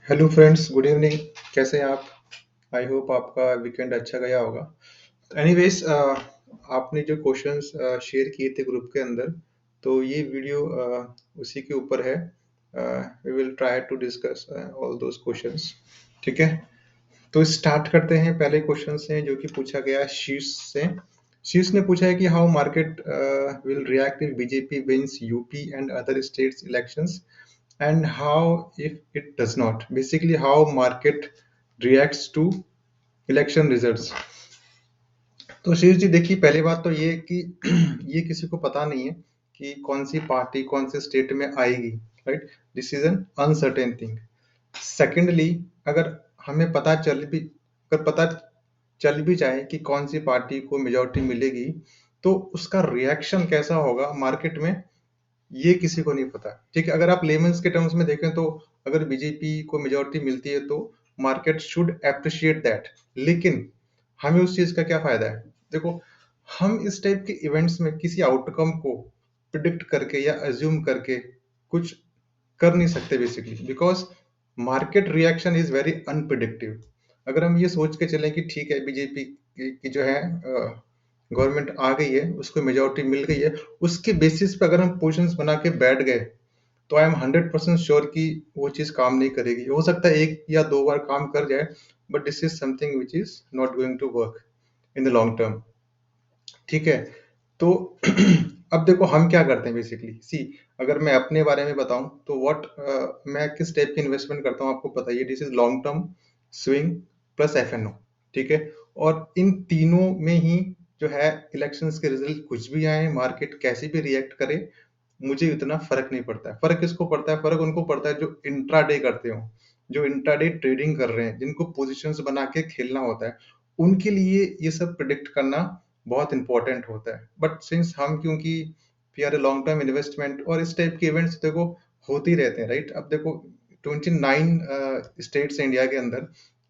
Hello friends, good evening. कैसे हैं आप? आई होप आपका वीकेंड अच्छा गया होगा। एनीवेज, आपने जो क्वेश्चंस शेयर किए थे ग्रुप के अंदर, तो ये वीडियो उसी के ऊपर है। We will try to discuss all those questions. ठीक है, तो स्टार्ट करते हैं। पहले क्वेश्चन से जो कि पूछा गया है शीर्ष से। शीर्ष ने पूछा है कि how market will react if BJP wins UP and other states elections and how if it does not, basically how market reacts to election results। तो शीर्ष जी, देखिए, पहली बात तो ये कि ये किसी को पता नहीं है कि कौन सी पार्टी कौन से स्टेट में आएगी। Right, this is an uncertain thing. Secondly, अगर हमें पता चल भी जाए कि कौन सी पार्टी को मेजोरिटी मिलेगी, तो उसका रिएक्शन कैसा होगा मार्केट में, ये किसी को नहीं पता। ठीक है, अगर आप लेमन्स के टर्म्स में देखें तो अगर बीजेपी को मेजोरिटी मिलती है तो मार्केट शुड अप्रिशिएट दैट। लेकिन हमें उस चीज का क्या फायदा है? देखो, हम इस टाइप के इवेंट्स में किसी आउटकम को प्रिडिक्ट करके या अज्यूम करके कुछ कर नहीं सकते basically, because market reaction is very unpredictive. अगर हम ये सोच के चलें कि ठीक है, बीजेपी की जो है गवर्नमेंट आ गई है, उसको मेजोरिटी मिल गई है, उसके बेसिस पे अगर हम पोजीशंस बना के बैठ गए, तो आई एम 100% श्योर कि वो चीज काम नहीं करेगी। हो सकता है एक या दो बार काम कर जाए, but this is something which is not going to work in the long term. ठीक है, तो अब देखो हम क्या करते हैं बेसिकली। सी, अगर मैं अपने बारे में बताऊं तो मैं किस टाइप की इन्वेस्टमेंट करता हूं आपको पता ही है। This is long term, swing plus F N O. ठीक है, और इन तीनों में ही जो है इलेक्शंस के रिजल्ट कुछ भी आए, मार्केट कैसे भी रिएक्ट करे, मुझे इतना फर्क नहीं पड़ता है। फर्क किसको पड़ता है? फर्क उनको पड़ता है जो इंट्राडे करते हो, जो इंट्राडे ट्रेडिंग कर रहे हैं, जिनको पोजीशंस बना के खेलना होता है। उनके लिए ये सब प्रिडिक्ट करना बहुत इंपॉर्टेंट होता है। बट सिंस हम, क्योंकि we are a long term investment, और इस टाइप के इवेंट्स देखो होते ही रहते हैं। राइट, अब देखो 29 स्टेट्स इंडिया के अंदर,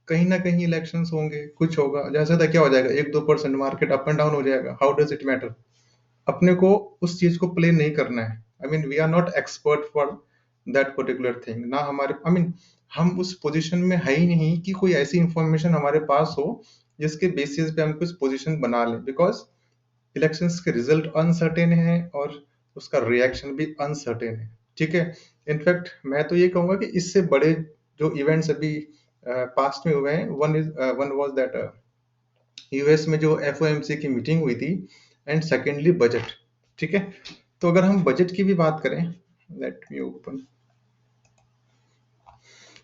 कहीं ना कहीं इलेक्शंस होंगे, कुछ होगा, जैसा था क्या हो जाएगा, 1-2% मार्केट अप एंड डाउन हो जाएगा। How does it matter? अपने को उस चीज को प्ले नहीं करना है। I mean we are not expert for that particular thing. ना हमारे, आई मीन हम उस पोजीशन में है ही नहीं कि कोई ऐसी इंफॉर्मेशन हमारे पास हो जिसके बेसिस पे हम कुछ पोजीशन बना लें, बिकॉज इलेक्शंस के रिजल्ट अनसर्टेन है और उसका रिएक्शन भी अनसर्टेन है। ठीक है, इनफैक्ट मैं तो ये कहूंगा कि इससे बड़े जो इवेंट्स अभी पास्ट में हुए हैं, वन वाज दैट यूएस में जो एफओएमसी की मीटिंग हुई थी, एंड सेकेंडली बजट। ठीक है, तो अगर हम बजट की भी बात करें, लेट मी ओपन।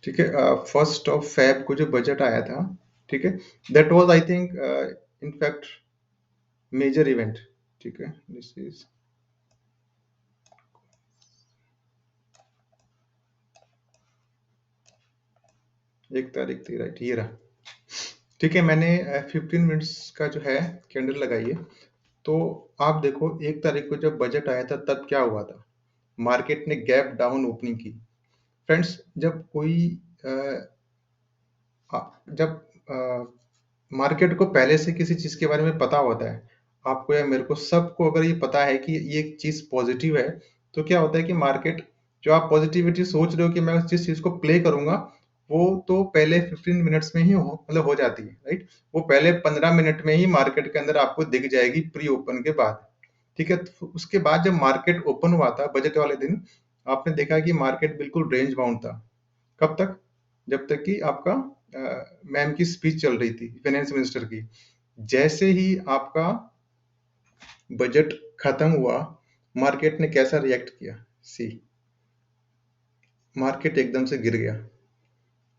ठीक है, 1 फेब को जो बजट आया था, ठीक है, that was I think in fact major event. ठीक है, दिस इज 1 तारीख थी, राइट, ये रहा। ठीक है, मैंने 15 मिनट्स का जो है कैंडल लगाई है। तो आप देखो, 1 तारीख को जब बजट आया था तब क्या हुआ था? मार्केट ने गैप डाउन ओपनिंग की। फ्रेंड्स, जब कोई अ, जब मार्केट को पहले से किसी चीज के बारे में पता होता है, आपको या मेरे को, सबको अगर ये पता है कि ये चीज पॉजिटिव है, तो क्या होता है कि मार्केट, जो आप पॉजिटिविटी सोच रहे हो कि मैं उस जिस चीज को प्ले करूंगा, वो तो पहले 15 मिनट्स में ही मतलब हो जाती है। राइट, वो पहले 15 मिनट में ही मार्केट के अंदर आपको दिख जाएगी प्री ओपन के बाद। ठीक है, तो उसके बाद जब मार्केट ओपन हुआ था बजट वाले दिन, आपने देखा कि मार्केट बिल्कुल रेंज बाउंड था। कब तक? जब तक कि आपका मैम की स्पीच चल रही थी, फाइनेंस मिनिस्टर की। जैसे ही आपका बजट खत्म हुआ, मार्केट ने कैसा रिएक्ट किया? सी, मार्केट एकदम से गिर गया।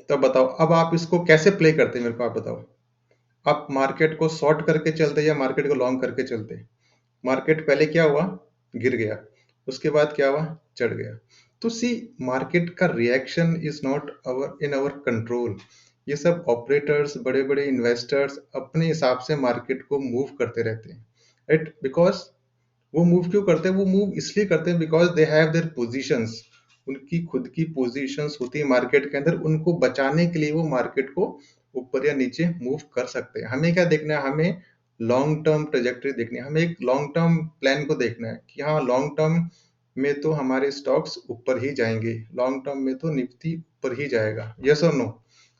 तब बताओ, अब आप इसको कैसे प्ले करते हैं, मेरे को आप बताओ। आप मार्केट को शॉर्ट करके चलते या मार्केट को लॉन्ग करके चलते? मार्केट पहले क्या हुआ? गिर गया। उसके बाद क्या हुआ? चढ़ गया। तो सी, मार्केट का reaction is not our in our control. ये सब ऑपरेटर्स, बड़े बड़े इन्वेस्टर्स अपने हिसाब से मार्केट को मूव करते रहते हैं। राइट, बिकॉज वो मूव क्यों करते हैं? वो मूव इसलिए करते हैं because they have their positions. उनकी खुद की पोजीशंस होती है मार्केट के अंदर, उनको बचाने के लिए वो मार्केट को ऊपर या नीचे मूव कर सकते हैं। हमें क्या देखना है? हमें लॉन्ग टर्म ट्रेजेक्टरी देखनी है। हमें एक लॉन्ग टर्म प्लान को देखना है कि हाँ, लॉन्ग टर्म में तो हमारे स्टॉक्स ऊपर ही जाएंगे, लॉन्ग टर्म में तो निफ्टी ऊपर ही जाएगा, यस और नो,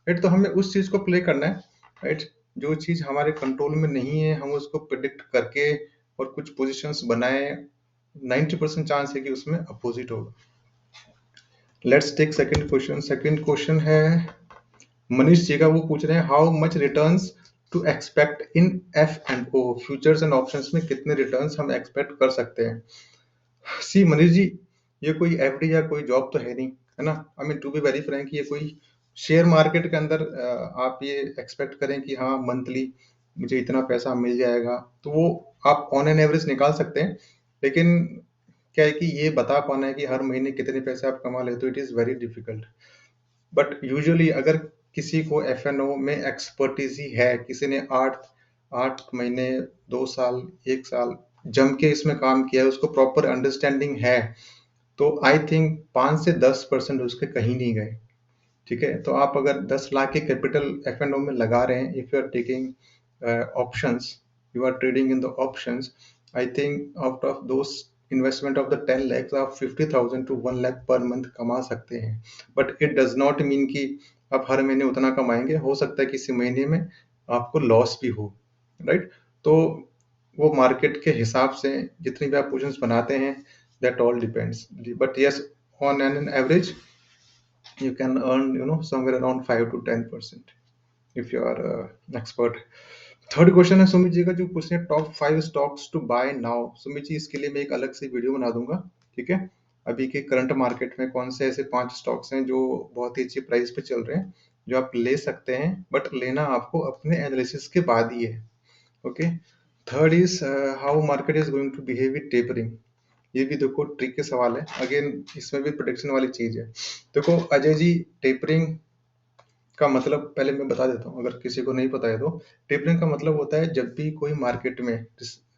राइट। तो हमें उस चीज को प्ले करना है, राइट। जो चीज हमारे कंट्रोल में नहीं है हम उसको प्रिडिक्ट करके और कुछ पोजीशंस बनाए, 90% चांस है कि उसमें अपोजिट होगा। Let's take second question. Second question है मनीष जी का, वो पूछ रहे हैं how much returns to expect in F and O, futures and options में कितने रिटर्न्स हम एक्सपेक्ट कर सकते हैं। सी मनीष जी, ये कोई एफडी या कोई जॉब तो है नहीं, है ना। I mean to be very frank, ये कोई शेयर मार्केट के अंदर आप ये एक्सपेक्ट करें कि हाँ मंथली मुझे इतना पैसा मिल जाएगा, तो वो आप ऑन एन एवरेज निकाल सकते हैं, लेकिन क्या है कि ये बता पाना है कि हर महीने कितने पैसे आप कमा लेते हो, it is very difficult. But usually अगर किसी को एफ एन ओ में एक्सपर्टीज ही है, किसी ने 8 8 महीने, 2 साल, 1 साल जम के इसमें काम किया है, उसको प्रॉपर अंडरस्टैंडिंग है, तो आई थिंक 5 से 10% उसके कहीं नहीं गए। ठीक है, तो आप अगर 10 लाख के कैपिटल एफ एंड ओ में लगा रहे हैं, if you are taking options, you are trading in the options, I think out of those investment of the 10 lakhs आप 50,000 to 1 lakh पर मंथ कमा सकते हैं। But it does not mean कि आप हर महीने उतना कमाएंगे, हो सकता है किसी महीने में आपको लॉस भी हो, राइट। तो वो मार्केट के हिसाब से जितनी भी आप पोजीशंस बनाते हैं, that all depends, but yes, on an average you can earn, somewhere around 5 to 10% if you are expert। Third question है सुमित जी का, जो पूछ रहे हैं top 5 stocks to buy now. Sumit ji, इसके लिए मैं एक अलग से वीडियो बना दूंगा, ठीक है। अभी के करंट मार्केट में कौन से ऐसे 5 स्टॉक्स हैं जो बहुत ही अच्छी प्राइस पे चल रहे हैं, जो आप ले सकते हैं, बट लेना आपको अपने एनालिसिस के बाद ही है, okay. Third is how market is going to behave with tapering. ये भी देखो ट्रिक के सवाल है, अगेन इसमें भी प्रोटेक्शन वाली चीज है। देखो अजय जी, टेपरिंग का मतलब पहले मैं बता देता हूँ अगर किसी को नहीं पता है तो। टेपरिंग का मतलब होता है जब भी कोई मार्केट में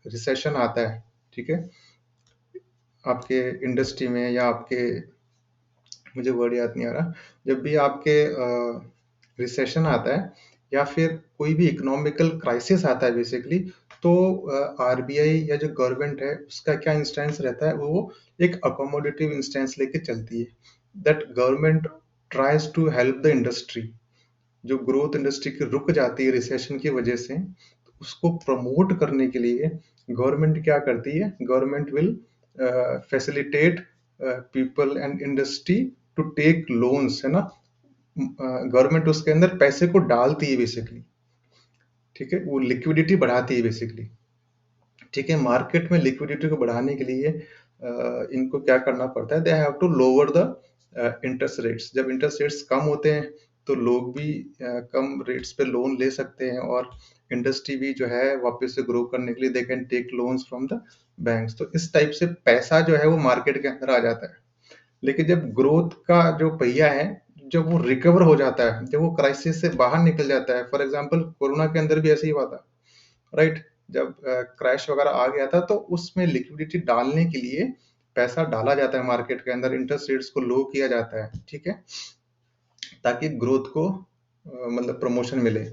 रिसेशन आता है, ठीक है, आपके इंडस्ट्री में या आपके, मुझे वर्ड याद नहीं आ रहा, जब भी आपके रिसेशन आता है या फिर कोई भी इकोनॉमिकल क्राइसिस आता है बेसिकली, तो आरबीआई या जो गवर्नमेंट है उसका क्या इंस्टेंस रहता है, वो एक अकोमोडेटिव इंस्टेंस लेके चलती है, that government tries to help the industry. जो ग्रोथ इंडस्ट्री की रुक जाती है रिसेशन की वजह से, तो उसको प्रमोट करने के लिए गवर्नमेंट क्या करती है, government will facilitate people and industry to take loans, है ना। गवर्नमेंट उसके अंदर पैसे को डालती है बेसिकली, ठीक है, वो लिक्विडिटी बढ़ाती है बेसिकली, ठीक है। मार्केट में लिक्विडिटी को बढ़ाने के लिए इनको क्या करना पड़ता है, they have to lower the interest rates. जब इंटरेस्ट रेट्स कम होते हैं तो लोग भी कम रेट्स पे लोन ले सकते हैं, और इंडस्ट्री भी जो है वापस से ग्रो करने के लिए they can take loans from the banks. तो इस टाइप से पैसा जो है वो मार्केट के अंदर आ जाता है। लेकिन जब ग्रोथ का जो पहिया है, जब वो रिकवर हो जाता है, जब वो क्राइसिस से बाहर निकल जाता है, फॉर एग्जांपल कोरोना के अंदर भी ऐसे ही हुआ था, राइट। जब क्रैश वगैरह आ गया था तो उसमें लिक्विडिटी डालने के लिए पैसा डाला जाता है मार्केट के अंदर, इंटरेस्ट रेट्स को लो किया जाता है, ठीक है, ताकि ग्रोथ को मतलब प्रमोशन मिले।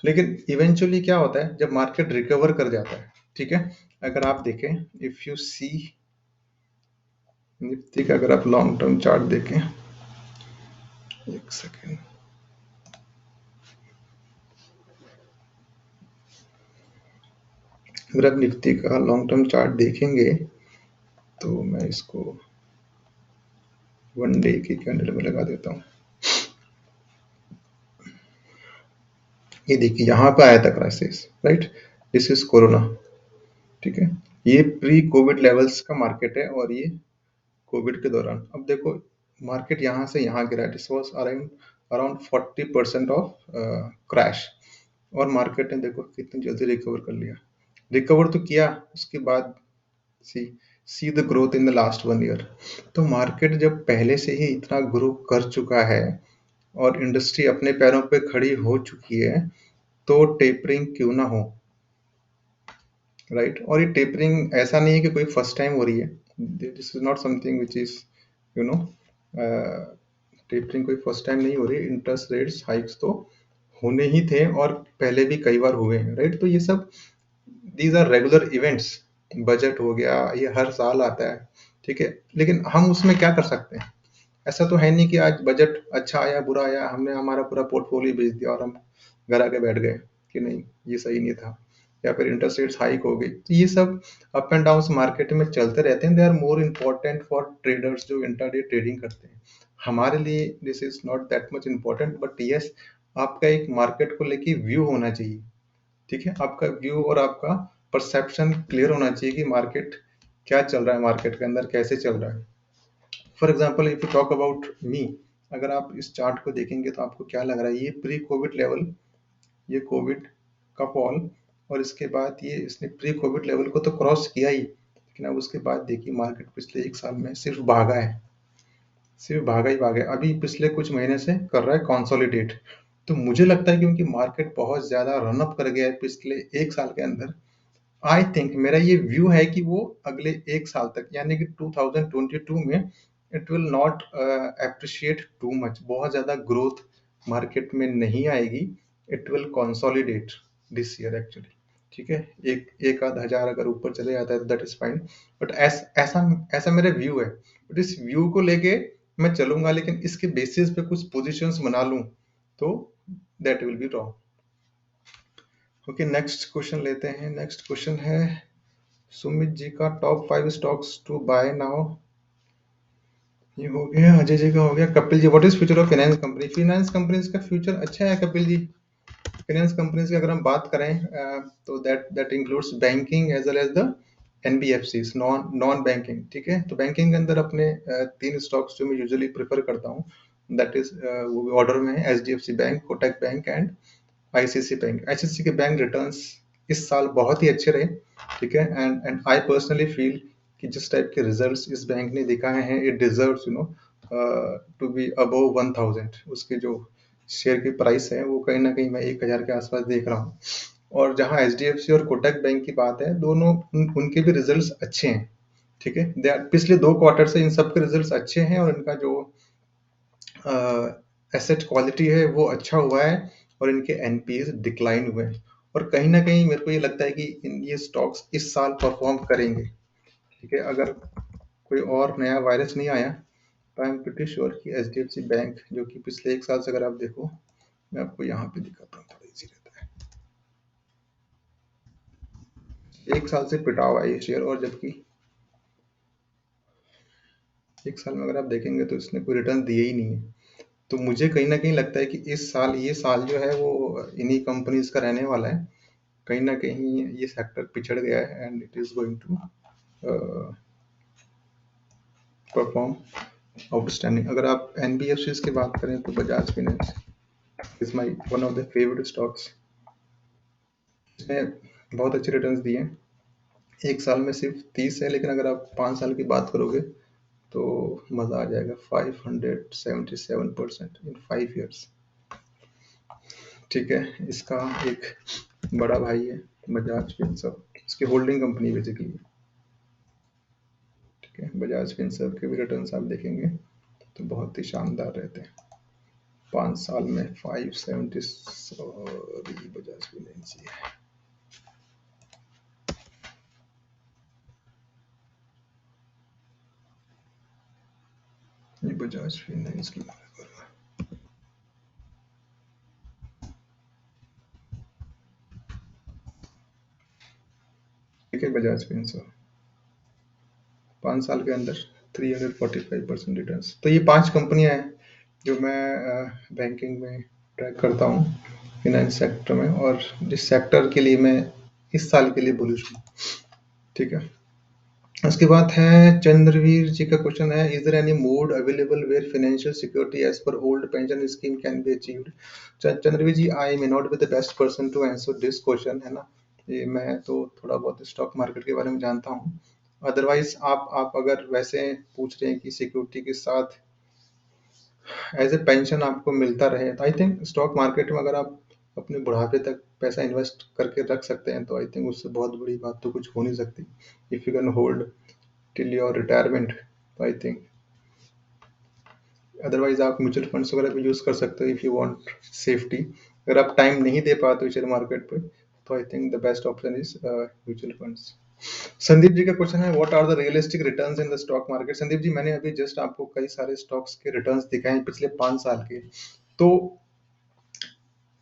लेकिन इवेंचुअली क्या होता है, जब मार्केट रिकवर कर जाता है, ठीक है, अगर आप देखें, इफ यू सी निफ्टी का, अगर आप लॉन्ग टर्म चार्ट देखें, एक सेकेंड, अगर आप निफ्टी का लॉन्ग टर्म चार्ट देखेंगे तो मैं इसको 1 डे की कैंडल में लगा देता हूँ। ये देखिए यहाँ पे आया था crisis, right, this is corona, ठीक है। ये प्री कोविड लेवल्स का मार्केट है और ये कोविड के दौरान। अब देखो मार्केट यहाँ से यहाँ गिरा, this was around around 40% of crash, और मार्केट ने देखो कितनी जल्दी रिकवर कर लिया। रिकवर तो किया, उसके बाद see see the growth in the last 1 year. तो मार्केट जब पहले से ही इतना ग्रो कर चुका है और इंडस्ट्री अपने पैरों पे खड़ी हो चुकी है, तो टेपरिंग क्यों ना हो, राइट। और ये टेपरिंग ऐसा नहीं है कि कोई फर्स्ट टाइम हो रही है, this is not something which is, you know, tapering कोई फर्स्ट टाइम नहीं हो रही। इंटरेस्ट रेट्स हाइक्स तो होने ही थे और पहले भी कई बार हुए हैं, राइट। तो ये सब these are regular events. Budget हो गया, ये हर साल आता है, ठीक है, लेकिन हम उसमें क्या कर सकते हैं? ऐसा तो है नहीं कि आज बजट अच्छा आया बुरा आया हमने हमारा पूरा पोर्टफोलियो बेच दिया और हम घर आके बैठ गए कि नहीं ये सही नहीं था, या फिर इंटरेस्ट रेट्स हाइक हो गई। तो ये सब अप एंड डाउन मार्केट में चलते रहते हैं, they are more important for traders जो इंट्राडे ट्रेडिंग करते हैं। हमारे लिए this is not that much important, but yes आपका एक मार्केट को लेके व्यू होना चाहिए। ठीक है, आपका व्यू और आपका परसेप्शन क्लियर होना चाहिए कि मार्केट क्या चल रहा है, मार्केट के अंदर कैसे चल रहा है। For example if you talk about me, अगर आप इस चार्ट को देखेंगे तो आपको क्या लग रहा है, ये प्री कोविड लेवल, ये कोविड का फॉल, और इसके बाद ये इसने प्री कोविड लेवल को तो क्रॉस किया ही, लेकिन अब उसके बाद देखिए मार्केट पिछले एक साल में सिर्फ भागा है, सिर्फ भागा ही भागा है। अभी पिछले कुछ महीने से कर रहा है कंसोलिडेट। तो मुझे लगता है क्योंकि मार्केट बहुत ज्यादा रन अप कर गया है पिछले एक साल के अंदर, आई थिंक मेरा ये व्यू है कि वो अगले एक साल तक यानी कि 2022 में it will not appreciate too much, बहुत ज्यादा ग्रोथ मार्केट में नहीं आएगी, it will consolidate this year actually. ठीक है, एक एक आध हजार अगर ऊपर चले जाता है दैट इज फाइन, बट ऐसा ऐसा मेरा व्यू है। बट इस व्यू को लेके मैं चलूंगा, लेकिन इसके बेसिस पे कुछ पोजीशंस बना लूं तो that will be wrong. Okay, next question लेते हैं। नेक्स्ट क्वेश्चन है सुमित जी का, top 5 stocks to buy now. ये हो गया, अजय जी का हो गया। Kapil ji, what is future of finance company? Finance companies का फ्यूचर अच्छा है कपिल जी। फाइनेंस कंपनीज की अगर हम बात करें तो that that includes banking as well as the NBFCs, non non banking. ठीक है, तो बैंकिंग के अंदर अपने तीन स्टॉक्स जो मैं यूजुअली प्रेफर करता हूँ, दैट इज वो ऑर्डर में है, HDFC bank, Kotak bank and ICC bank. ICC के बैंक रिटर्न्स इस साल बहुत ही अच्छे रहे। ठीक है, एंड आई पर्सनली फील कि जिस टाइप के रिजल्ट्स इस बैंक ने दिखाए हैं, it deserves you know to be above 1000। उसके जो शेयर की प्राइस है वो कहीं ना कहीं मैं 1000 के आसपास देख रहा हूँ। और जहाँ एचडीएफसी और कोटक बैंक की बात है, दोनों उनके भी रिजल्ट्स अच्छे हैं। ठीक है, पिछले 2 क्वार्टर से इन सब के रिजल्ट्स अच्छे हैं, और इनका जो एसेट क्वालिटी है वो अच्छा हुआ है, और इनके एनपीएस डिक्लाइन हुए हैं। और कहीं ना कहीं मेरे को ये लगता है कि ये स्टॉक्स इस साल परफॉर्म करेंगे। ठीक है, अगर कोई और नया वायरस नहीं आया तो आई एम प्रीटी श्योर कि एचडीएफसी बैंक, जो कि पिछले एक साल से अगर आप देखो, मैं आपको यहाँ पे दिखाता हूँ, थोड़ा इजी रहता है। एक साल से पिटा हुआ है ये शेयर, और जबकि एक साल में अगर आप देखेंगे तो इसने कोई रिटर्न दिए ही नहीं है। तो मुझे कहीं ना कहीं लगता है कि इस साल, ये साल जो है वो इन्हीं कंपनीज का रहने वाला है। कहीं ना कहीं ये सेक्टर पिछड़ गया है, and it is going to perform outstanding. अगर आप एनबीएफसी की बात करें तो Bajaj finance is my one of the favourite stocks. इसने बहुत अच्छे रिटर्न्स दिए हैं। एक साल में सिर्फ 30 है, लेकिन अगर आप 5 साल की बात करोगे तो मजा आ जाएगा। 577% इन 5 years। ठीक है, इसका एक बड़ा भाई है बजाज फिनसर्व, इसकी होल्डिंग कंपनी बेसिकली। ठीक है, बजाज फिनसर्व के भी रिटर्न्स आप देखेंगे तो बहुत ही शानदार रहते हैं। 5 साल में 570, सॉरी बजाज फाइनेंस है, ये बजाज फाइनेंस की। ठीक है, बजाज फिनसर्व 5 साल के अंदर 345% रिटर्न। तो ये 5 कंपनियां हैं जो मैं बैंकिंग में ट्रैक करता हूँ, फाइनेंस सेक्टर में, और जिस सेक्टर के लिए मैं इस साल के लिए बुलिश हूँ। ठीक है, उसके बाद है चंद्रवीर जी का क्वेश्चन है, is there any mode available where financial security as per old pension scheme can be achieved? Chandraveer ji, I may not be the best person to answer this question, है ना। ये मैं तो थोड़ा बहुत स्टॉक मार्केट के बारे में जानता हूँ। अदरवाइज आप अगर वैसे पूछ रहे हैं कि सिक्योरिटी के साथ एज ए पेंशन आपको मिलता रहे, तो आई थिंक स्टॉक मार्केट में अगर आप अपने बुढ़ापे तक पैसा इन्वेस्ट करके रख सकते हैं, तो आई थिंक उससे बहुत बड़ी बात तो कुछ हो नहीं सकती। If you can hold till your retirement, तो आई थिंक। अदरवाइज आप म्यूचुअल फंड्स वगैरह भी यूज कर सकते हो इफ यू वांट सेफ्टी। अगर आप टाइम नहीं दे पाते शेयर मार्केट पे, तो I think the best option is mutual funds. Sandeep ji का क्वेश्चन है, what are the realistic returns in the stock market? Sandeep ji, मैंने अभी जस्ट आपको कई सारे स्टॉक्स के रिटर्न्स दिखाए हैं पिछले 5 साल के। तो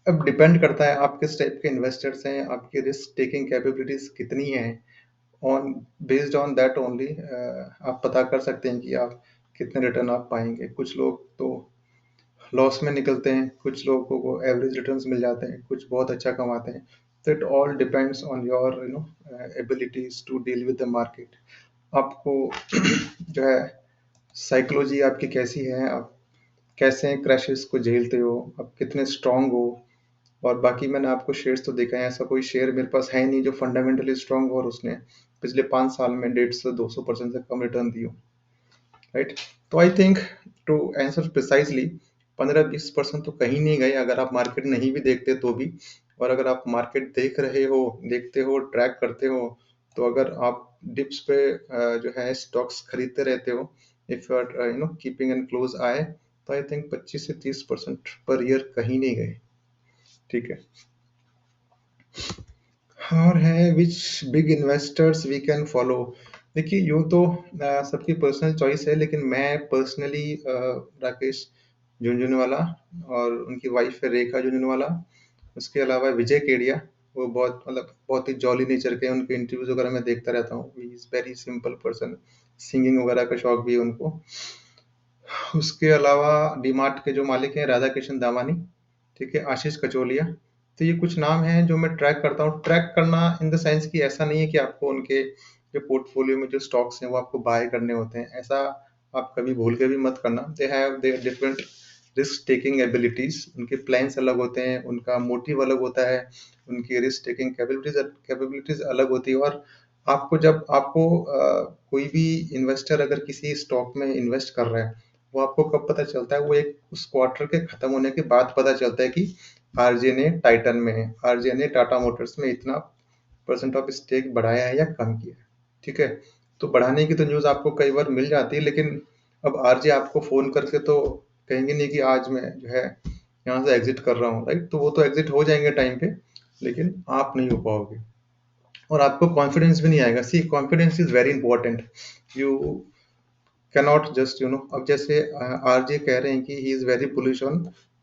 अब डिपेंड करता है आप किस टाइप के इन्वेस्टर्स हैं, आपकी रिस्क टेकिंग कैपेबिलिटीज कितनी है। On based on that only आप पता कर सकते हैं कि आप कितने रिटर्न आप पाएंगे। कुछ लोग तो लॉस में निकलते हैं, कुछ लोगों को एवरेज रिटर्न्स मिल जाते हैं, कुछ बहुत अच्छा कमाते हैं। तो it all depends on your abilities to deal with the market. आपको जो है साइकोलॉजी आपकी कैसी है, आप कैसे क्रैशेस को झेलते हो, आप कितने स्ट्रांग हो। और बाकी मैंने आपको शेयर्स तो देखा है, ऐसा कोई शेयर मेरे पास है नहीं जो फंडामेंटली स्ट्रांग हो और उसने पिछले 5 साल में 150 से 200% से कम रिटर्न दियो, राइट? तो I think to answer precisely 15-20% तो कहीं नहीं गए अगर आप मार्केट नहीं भी देखते तो भी। और अगर आप मार्केट देख रहे हो, देखते हो, ट्रैक करते हो, तो अगर आप डिप्स पे जो है स्टॉक्स खरीदते रहते हो, if you are keeping an close eye, तो आई थिंक 25 से 30% पर ईयर कहीं नहीं गए। ठीक है। और है which big investors we can follow? देखिए, यूँ तो सबकी पर्सनल चॉइस है, लेकिन मैं पर्सनली राकेश झुनझुनवाला और उनकी वाइफ है रेखा झुनझुनवाला, उसके अलावा विजय केडिया, वो बहुत मतलब बहुत ही जॉली नेचर के हैं। उनके इंटरव्यूज वगैरह मैं देखता रहता हूँ। ही is very simple person, singing वगैरह का शौक भी है उनको। उसके अलावा डीमार्ट के जो मालिक हैं राधा कृष्ण दामानी, ठीक है, आशीष कचोलिया। तो ये कुछ नाम हैं जो मैं ट्रैक करता हूँ। ट्रैक करना इन द सेंस कि ऐसा नहीं है कि आपको उनके जो पोर्टफोलियो में जो स्टॉक्स हैं वो आपको बाय करने होते हैं, ऐसा आप कभी भूल के भी मत करना। They have their different risk taking abilities, उनके प्लान्स अलग होते हैं, उनका मोटिव अलग होता है, उनकी रिस्क टेकिंग कैपेबिलिटीज अलग होती है। और आपको जब आपको कोई भी इन्वेस्टर अगर किसी स्टॉक में इन्वेस्ट कर रहा है, वो आपको कब पता चलता है? वो एक उस क्वार्टर के खत्म होने के बाद पता चलता है कि आरजे ने टाइटन में है, आरजे ने टाटा मोटर्स में इतना परसेंट ऑफ स्टेक बढ़ाया है या कम किया है। ठीक है। तो बढ़ाने की तो न्यूज आपको कई बार मिल जाती है, लेकिन अब आरजे आपको फोन करके तो कहेंगे नहीं कि आज मैं जो है यहाँ से एग्जिट कर रहा हूँ, राइट? तो वो तो एग्जिट हो जाएंगे टाइम पे, लेकिन आप नहीं हो पाओगे और आपको कॉन्फिडेंस भी नहीं आएगा। See, confidence is very important. You cannot just अब जैसे आरजे कह रहे हैं कि he is very bullish on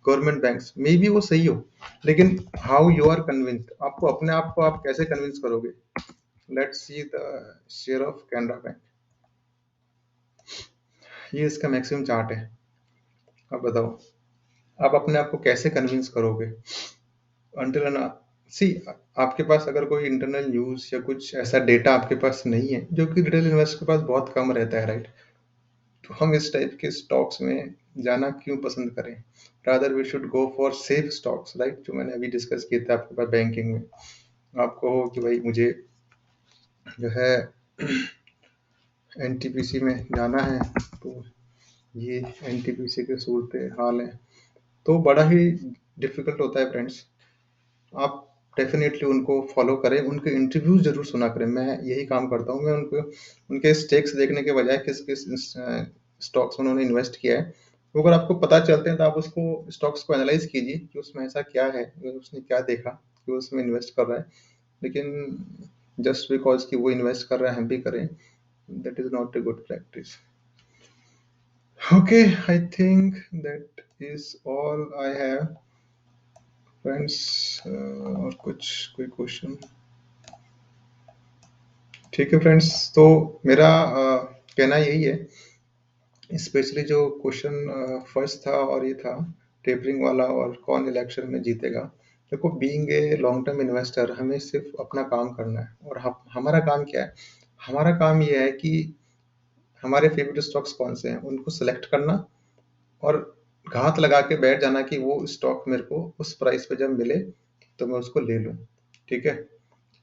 government banks, may be वो सही हो, लेकिन हाउ यू आर कन्विंस्ड, आपको अपने आप को आप कैसे कन्विंस करोगे? Let's see the share of Canara bank. ये इसका मैक्सिमम चार्ट है। अब बताओ, आप अपने आप को कैसे कन्विंस करोगे? अंटिल सी, आपके पास अगर कोई इंटरनल न्यूज या कुछ ऐसा डेटा आपके पास नहीं है, जो कि रिटेल इन्वेस्टर के पास बहुत कम रहता है, राइट? तो हम इस टाइप के स्टॉक्स में जाना क्यों पसंद करें? Rather we should go for safe stocks, right? जो मैंने अभी डिस्कस किए थे आपके पास बैंकिंग में। आपको हो कि भाई मुझे जो है एनटीपीसी में जाना है, तो ये एनटीपीसी के सूरत हाल है, तो बड़ा ही डिफिकल्ट होता है फ्रेंड्स। आप डेफिनेटली उनको फॉलो करें, उनके इंटरव्यूज जरूर सुना करें। मैं यही काम करता हूँ, मैं उनको उनके स्टेक्स देखने के बजाय किस किस स्टॉक्स में उन्होंने इन्वेस्ट किया है, वो अगर आपको पता चलते हैं तो आप उसको स्टॉक्स को एनालाइज कीजिए कि उसमें ऐसा क्या है, उसने क्या देखा कि वो उसमें इन्वेस्ट कर रहा है। लेकिन जस्ट बिकॉज कि वो इन्वेस्ट कर रहा है हम भी करें, that is not a good practice. Okay, I think that is all I have friends. और कुछ कोई क्वेश्चन? ठीक है फ्रेंड्स, तो मेरा कहना यही है। स्पेशली जो क्वेश्चन फर्स्ट था और ये था टेपरिंग वाला और कौन इलेक्शन में जीतेगा, देखो, being a long term investor हमें सिर्फ अपना काम करना है। और हमारा काम क्या है? हमारा काम ये है कि हमारे फेवरेट स्टॉक्स कौन से हैं उनको सेलेक्ट करना और घात लगा के बैठ जाना कि वो स्टॉक मेरे को उस प्राइस पे जब मिले तो मैं उसको ले लूं। ठीक है।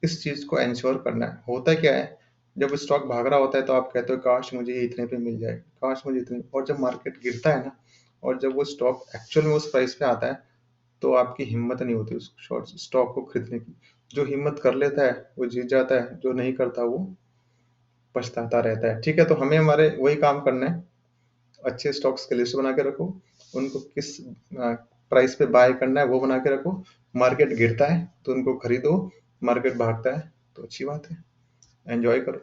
इस चीज को एंश्योर करना है। होता क्या है, जब स्टॉक भाग रहा होता है तो आप कहते हो काश मुझे ये इतने पे मिल जाए, काश मुझे इतने। और जब मार्केट गिरता है ना, और जब वो स्टॉक एक्चुअल में उस प्राइस पे आता है, तो आपकी हिम्मत नहीं होती उस शॉर्ट स्टॉक को खरीदने की। जो हिम्मत कर लेता है वो जीत जाता है, जो नहीं करता वो पछताता रहता है। ठीक है। तो हमें हमारे वही काम करना है। अच्छे स्टॉक्स की लिस्ट बना के रखो, उनको किस प्राइस पे बाय करना है वो बना के रखो। मार्केट गिरता है तो उनको खरीदो, मार्केट भागता है तो अच्छी बात है। एंजॉय करो,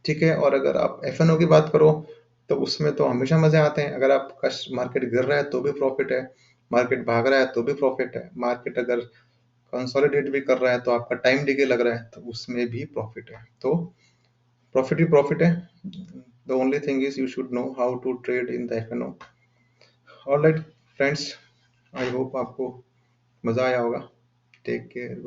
ठीक है। और अगर आप एफ की बात करो तो उसमें तो हमेशा मजे आते हैं। अगर आपका मार्केट गिर रहा है तो भी प्रॉफिट है, मार्केट भाग रहा है तो भी प्रॉफिट है, मार्केट अगर कंसोलिडेट भी कर रहा है तो आपका टाइम डिके लग रहा है तो उसमें भी प्रॉफिट है। तो प्रॉफिट ही प्रॉफिट है। The only thing is you should know how to trade in the F. Alright friends, I hope आपको मजा आया होगा। Take care.